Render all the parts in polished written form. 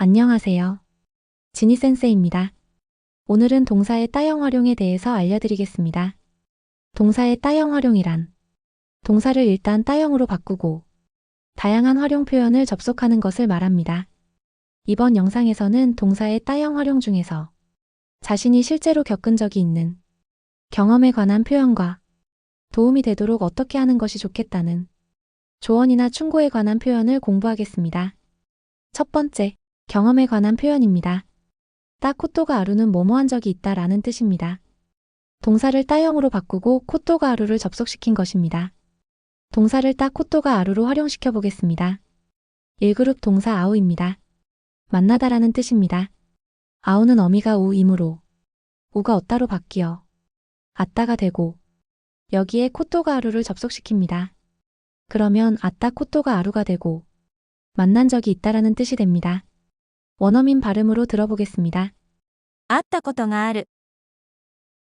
안녕하세요. 지니 센세이입니다. 오늘은 동사의 따형 활용에 대해서 알려드리겠습니다. 동사의 따형 활용이란 동사를 일단 따형으로 바꾸고 다양한 활용 표현을 접속하는 것을 말합니다. 이번 영상에서는 동사의 따형 활용 중에서 자신이 실제로 겪은 적이 있는 경험에 관한 표현과 도움이 되도록 어떻게 하는 것이 좋겠다는 조언이나 충고에 관한 표현을 공부하겠습니다. 첫 번째, 경험에 관한 표현입니다. 따 코토가 아루는 뭐뭐한 적이 있다 라는 뜻입니다. 동사를 따형으로 바꾸고 코토가 아루를 접속시킨 것입니다. 동사를 따 코토가 아루로 활용시켜 보겠습니다. 1그룹 동사 아우입니다. 만나다 라는 뜻입니다. 아우는 어미가 우이므로 우가 어따로 바뀌어 아따가 되고 여기에 코토가 아루를 접속시킵니다. 그러면 아따 코토가 아루가 되고 만난 적이 있다라는 뜻이 됩니다. 원어민 발음으로 들어보겠습니다. 会ったことがある。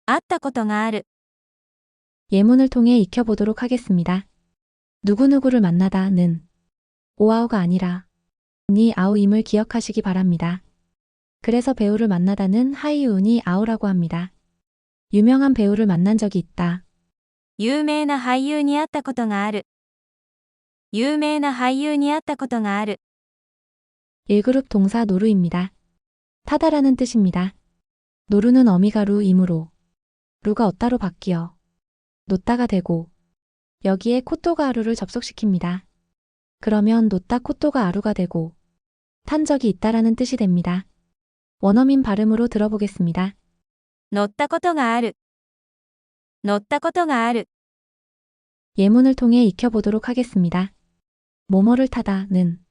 会ったことがある。 예문을 통해 익혀보도록 하겠습니다. 누구누구를 만나다는 오아우가 아니라 니 아우임을 기억하시기 바랍니다. 그래서 배우를 만나다는 하이우니 아우라고 합니다. 유명한 배우를 만난 적이 있다. 有名な俳優に会ったことがある。有名な俳優に会ったことがある。 1그룹 동사 노루입니다. 타다라는 뜻입니다. 노루는 어미가 루이므로 루가 어따로 바뀌어 놓다가 되고 여기에 코토가 아루를 접속시킵니다. 그러면 놓다 코토가 아루가 되고 탄 적이 있다라는 뜻이 됩니다. 원어민 발음으로 들어보겠습니다. 乗ったことがある。乗ったことがある。 예문을 통해 익혀보도록 하겠습니다. 뭐뭐를 타다는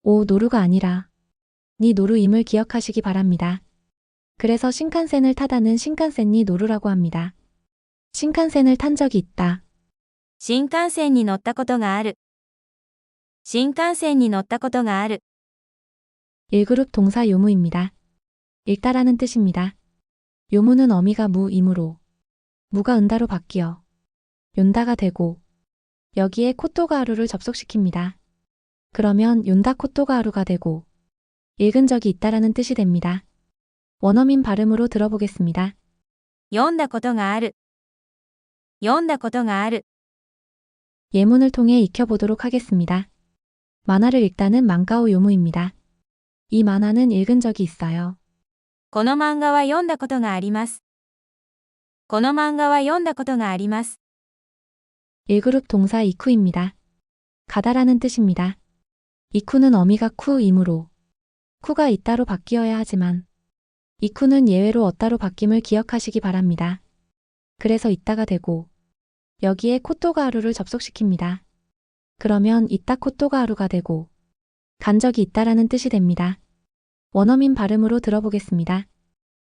오 노루가 아니라 니 노루임을 기억하시기 바랍니다. 그래서 신칸센을 타다는 신칸센 니 노루라고 합니다. 신칸센을 탄 적이 있다. 新幹線に乗ったことがある。新幹線に乗ったことがある。 1그룹 동사 요무입니다. 읽다라는 뜻입니다. 요무는 어미가 무이므로 무가 은다로 바뀌어 윤다가 되고 여기에 코토가 아루를 접속시킵니다. 그러면 윤다 코토가 아루가 되고 읽은 적이 있다라는 뜻이 됩니다. 원어민 발음으로 들어보겠습니다. 読んだことがある。読んだことがある。 예문을 통해 익혀보도록 하겠습니다. 만화를 읽다는 망가오 요무입니다. 이 만화는 읽은 적이 있어요. この漫画は読んだことがあります。この漫画は読んだことがあります。 1그룹 동사 이쿠입니다. 가다라는 뜻입니다. 이쿠는 어미가 쿠이므로 쿠가 있다로 바뀌어야 하지만 이쿠는 예외로 어따로 바뀜을 기억하시기 바랍니다. 그래서 있다가 되고 여기에 코토가 아루를 접속시킵니다. 그러면 있다 코토가 아루가 되고 간 적이 있다라는 뜻이 됩니다. 원어민 발음으로 들어보겠습니다.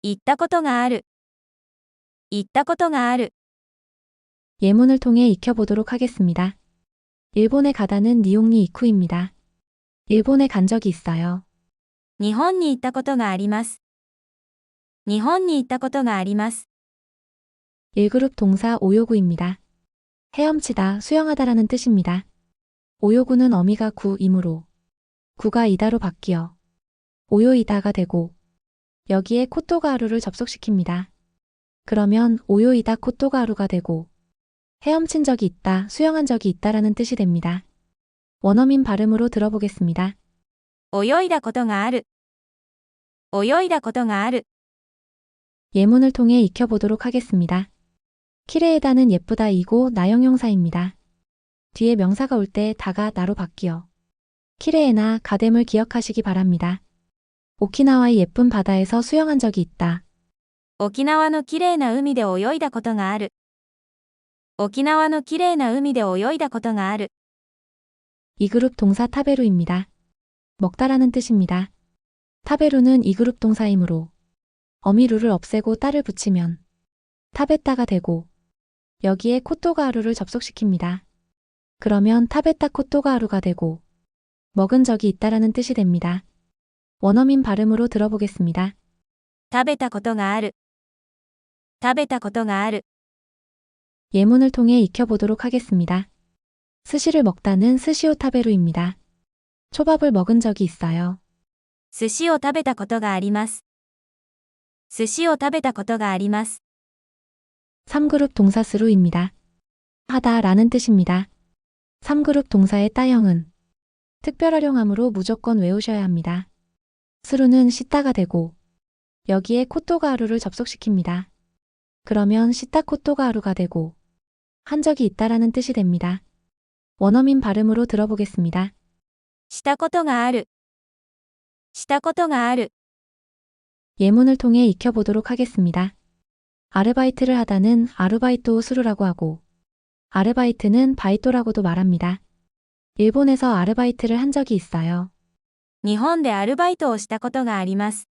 行ったことがある。行ったことがある。 예문을 통해 익혀보도록 하겠습니다. 일본에 가다는 니용니 이쿠입니다. 일본에 간 적이 있어요. 日本に行ったことがあります。日本に行ったことがあります。 1그룹 동사 오요구입니다. 헤엄치다, 수영하다라는 뜻입니다. 오요구는 어미가 구이므로 구가 이다로 바뀌어 오요이다가 되고 여기에 코토가 아루를 접속시킵니다. 그러면 오요이다 코토가 아루가 되고 헤엄친 적이 있다, 수영한 적이 있다라는 뜻이 됩니다. 원어민 발음으로 들어보겠습니다. 泳いだことがある。泳いだことがある。 예문을 통해 익혀보도록 하겠습니다. 키레에다는 예쁘다이고 나형용사입니다. 뒤에 명사가 올 때 다가 나로 바뀌어 키레에나 가뎀을 기억하시기 바랍니다. 오키나와의 예쁜 바다에서 수영한 적이 있다. 沖縄のきれいな海で泳いだことがある。沖縄のきれいな海で泳いだことがある。 2그룹 동사 타베루입니다. 먹다라는 뜻입니다. 타베루는 2그룹 동사이므로 어미루를 없애고 따를 붙이면 타베따가 되고 여기에 코토가 아루를 접속시킵니다. 그러면 타베따 코토가 아루가 되고 먹은 적이 있다라는 뜻이 됩니다. 원어민 발음으로 들어보겠습니다. 食べたことがある。食べたことがある。 예문을 통해 익혀보도록 하겠습니다. 스시를 먹다는 스시오 타베루입니다. 초밥을 먹은 적이 있어요. 寿司を食べたことがあります。寿司を食べたことがあります。 3그룹 동사 스루입니다. 하다 라는 뜻입니다. 3그룹 동사의 따형은 특별 활용함으로 무조건 외우셔야 합니다. 스루는 씻다가 되고 여기에 코토가하루를 접속시킵니다. 그러면 씻다 코토가하루가 되고 한 적이 있다라는 뜻이 됩니다. 원어민 발음으로 들어보겠습니다. したことがある。したことがある。 예문을 통해 익혀보도록 하겠습니다. 아르바이트를 하다는 아르바이토 스루라고 하고 아르바이트는 바이토라고도 말합니다. 일본에서 아르바이트를 한 적이 있어요. 日本でアルバイトをしたことがあります。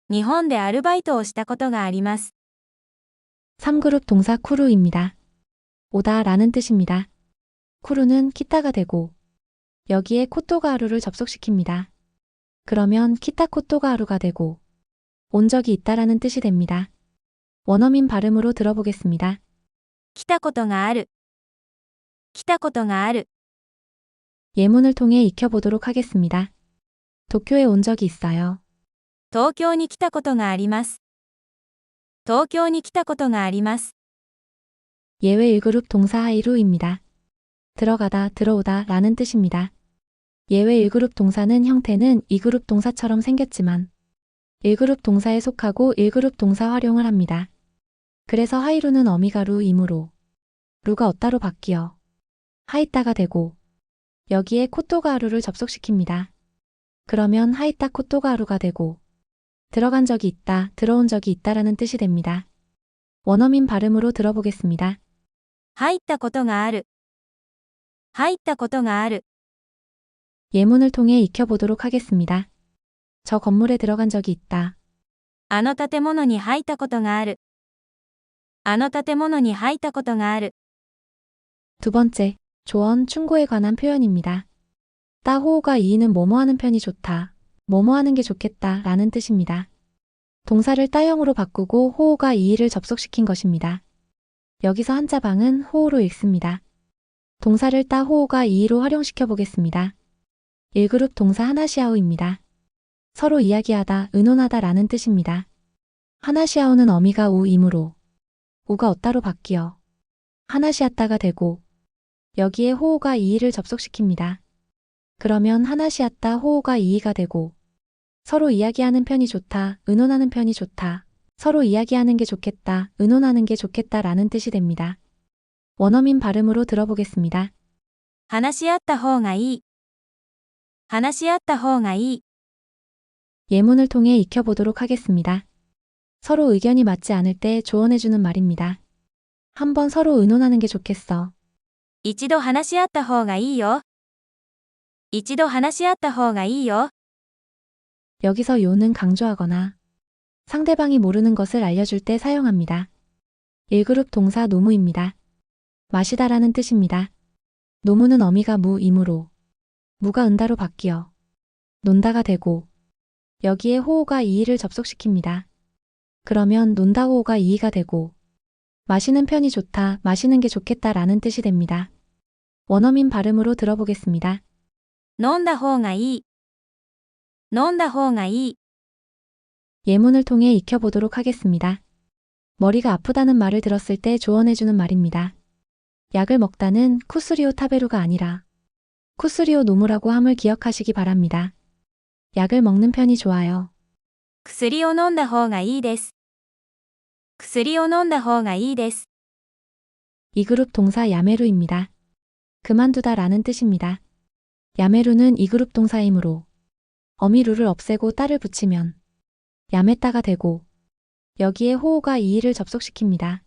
日本でアルバイトをしたことがあります。 3그룹 동사 쿠루입니다. 오다 라는 뜻입니다. 쿠루는 키타가 되고 여기에 코토가하루를 접속시킵니다. 그러면 키타 코토가하루가 되고 온 적이 있다라는 뜻이 됩니다. 원어민 발음으로 들어보겠습니다. 来たことがある。来たことがある。 예문을 통해 익혀보도록 하겠습니다. 도쿄에 온 적이 있어요. 東京に来たことがあります。東京に来たことがあります。 예외 1그룹 동사 하이루입니다. 들어가다, 들어오다 라는 뜻입니다. 예외 1그룹 동사는 형태는 2그룹 동사처럼 생겼지만 1그룹 동사에 속하고 1그룹 동사 활용을 합니다. 그래서 하이루는 어미가루이므로 루가 어따로 바뀌어 하이따가 되고 여기에 코토가하루를 접속시킵니다. 그러면 하이따 코토가하루가 되고 들어간 적이 있다, 들어온 적이 있다라는 뜻이 됩니다. 원어민 발음으로 들어보겠습니다. 入ったことがある。入ったことがある。 예문을 통해 익혀보도록 하겠습니다. 저 건물에 들어간 적이 있다. あの建物に入ったことがある。あの建物に入ったことがある。 두 번째, 조언, 충고에 관한 표현입니다. 따호가 이의는 뭐뭐 하는 편이 좋다, 뭐뭐 하는 게 좋겠다 라는 뜻입니다. 동사를 따형으로 바꾸고 호호가 이의를 접속시킨 것입니다. 여기서 한자방은 호호로 읽습니다. 동사를 따 호호가 이의로 활용시켜 보겠습니다. 1그룹 동사 하나시아오입니다. 서로 이야기하다, 의논하다 라는 뜻입니다. 하나시아오는 어미가 우이므로 우가 어따로 바뀌어 하나시았다가 되고 여기에 호호가 이의를 접속시킵니다. 그러면 하나시았다 호호가 이의가 되고 서로 이야기하는 편이 좋다, 의논하는 편이 좋다, 서로 이야기하는 게 좋겠다, 의논하는 게 좋겠다 라는 뜻이 됩니다. 원어민 발음으로 들어보겠습니다. 話し合った方がいい。話し合った方がいい。 예문을 통해 익혀보도록 하겠습니다. 서로 의견이 맞지 않을 때 조언해주는 말입니다. 한번 서로 의논하는 게 좋겠어. 一度話し合った方がいいよ。一度話し合った方がいいよ。 여기서 요는 강조하거나 상대방이 모르는 것을 알려줄 때 사용합니다. 1그룹 동사 노무입니다. 마시다라는 뜻입니다. 노무는 어미가 무이므로 무가 은다로 바뀌어 논다가 되고 여기에 호호가 이의를 접속시킵니다. 그러면 논다 호호가 이의가 되고 마시는 편이 좋다, 마시는 게 좋겠다 라는 뜻이 됩니다. 원어민 발음으로 들어보겠습니다. 飲んだ方がいい。飲んだ方がいい。 예문을 통해 익혀보도록 하겠습니다. 머리가 아프다는 말을 들었을 때 조언해주는 말입니다. 약을 먹다는 쿠스리오 타베루가 아니라 쿠스리오 노무라고 함을 기억하시기 바랍니다. 약을 먹는 편이 좋아요. 薬を飲んだ方がいいです。薬を飲んだ方がいいです。 2그룹 동사 야메루입니다. 그만두다 라는 뜻입니다. 야메루는 2그룹 동사이므로 어미루를 없애고 따를 붙이면 야메따가 되고 여기에 호호가 이의를 접속시킵니다.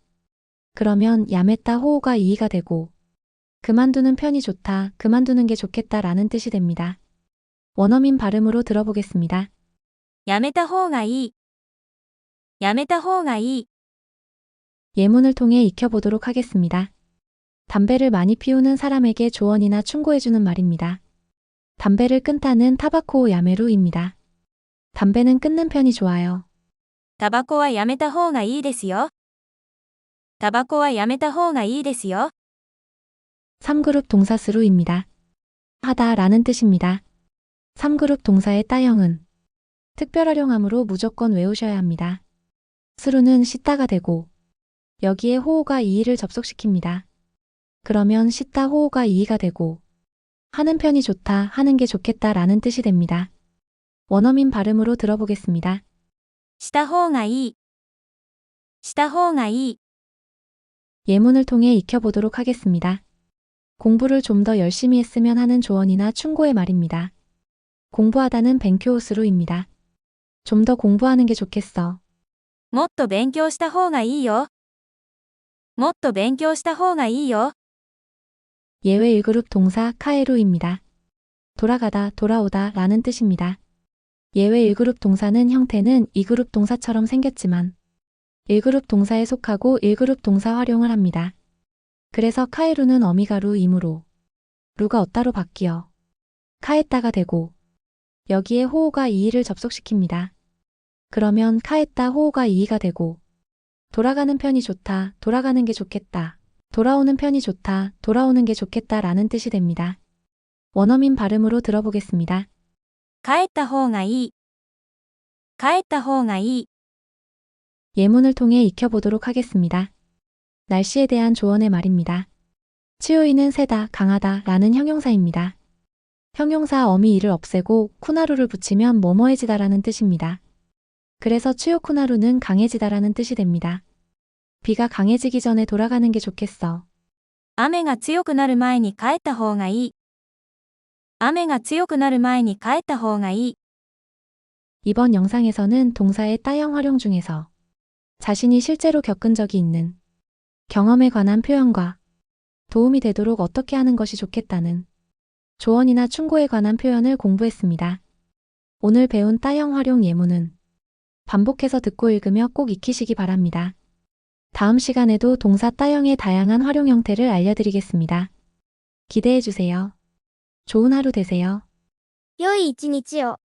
그러면 야메따 호호가 이의가 되고 그만두는 편이 좋다, 그만두는 게 좋겠다 라는 뜻이 됩니다. 원어민 발음으로 들어보겠습니다. やめた方がいい。やめた方がいい。 예문을 통해 익혀보도록 하겠습니다. 담배를 많이 피우는 사람에게 조언이나 충고해주는 말입니다. 담배를 끊다는 타바코 야메루입니다. 담배는 끊는 편이 좋아요. タバコはやめた方がいいですよ。タバコはやめた方がいいですよ。 3그룹 동사 스루입니다. 하다 라는 뜻입니다. 3그룹 동사의 따형은 특별 활용함으로 무조건 외우셔야 합니다. 스루는 씻다가 되고 여기에 호호가 이의를 접속시킵니다. 그러면 씻다 호호가 이의가 되고 하는 편이 좋다, 하는 게 좋겠다 라는 뜻이 됩니다. 원어민 발음으로 들어보겠습니다. した方がいい。した方がいい。 예문을 통해 익혀보도록 하겠습니다. 공부를 좀 더 열심히 했으면 하는 조언이나 충고의 말입니다. 공부하다는 뱅큐오스루입니다. 좀 더 공부하는 게 좋겠어. もっと勉強した方がいいよ。もっと勉強した方がいいよ。 예외 1그룹 동사 카에루입니다. 돌아가다, 돌아오다 라는 뜻입니다. 예외 1그룹 동사는 형태는 2그룹 동사처럼 생겼지만 1그룹 동사에 속하고 1그룹 동사 활용을 합니다. 그래서 카에루는 어미가루이므로 루가 어따로 바뀌어 카에따가 되고 여기에 호호가 이의를 접속시킵니다. 그러면 카에따 호호가 이의가 되고 돌아가는 편이 좋다, 돌아가는 게 좋겠다, 돌아오는 편이 좋다, 돌아오는 게 좋겠다 라는 뜻이 됩니다. 원어민 발음으로 들어보겠습니다. 帰った方がいい。帰った方がいい。 예문을 통해 익혀보도록 하겠습니다. 날씨에 대한 조언의 말입니다. 치요이는 세다, 강하다 라는 형용사입니다. 형용사 어미 이를 없애고 쿠나루를 붙이면 뭐뭐해지다 라는 뜻입니다. 그래서 추요 쿠나루는 강해지다 라는 뜻이 됩니다. 비가 강해지기 전에 돌아가는 게 좋겠어. 雨が強くなる前に帰った方がいい。雨が強くなる前に帰った方がいい。 이번 영상에서는 동사의 따형 활용 중에서 자신이 실제로 겪은 적이 있는 경험에 관한 표현과 도움이 되도록 어떻게 하는 것이 좋겠다는 조언이나 충고에 관한 표현을 공부했습니다. 오늘 배운 따형 활용 예문은 반복해서 듣고 읽으며 꼭 익히시기 바랍니다. 다음 시간에도 동사 따형의 다양한 활용 형태를 알려드리겠습니다. 기대해주세요. 좋은 하루 되세요.良い一日を。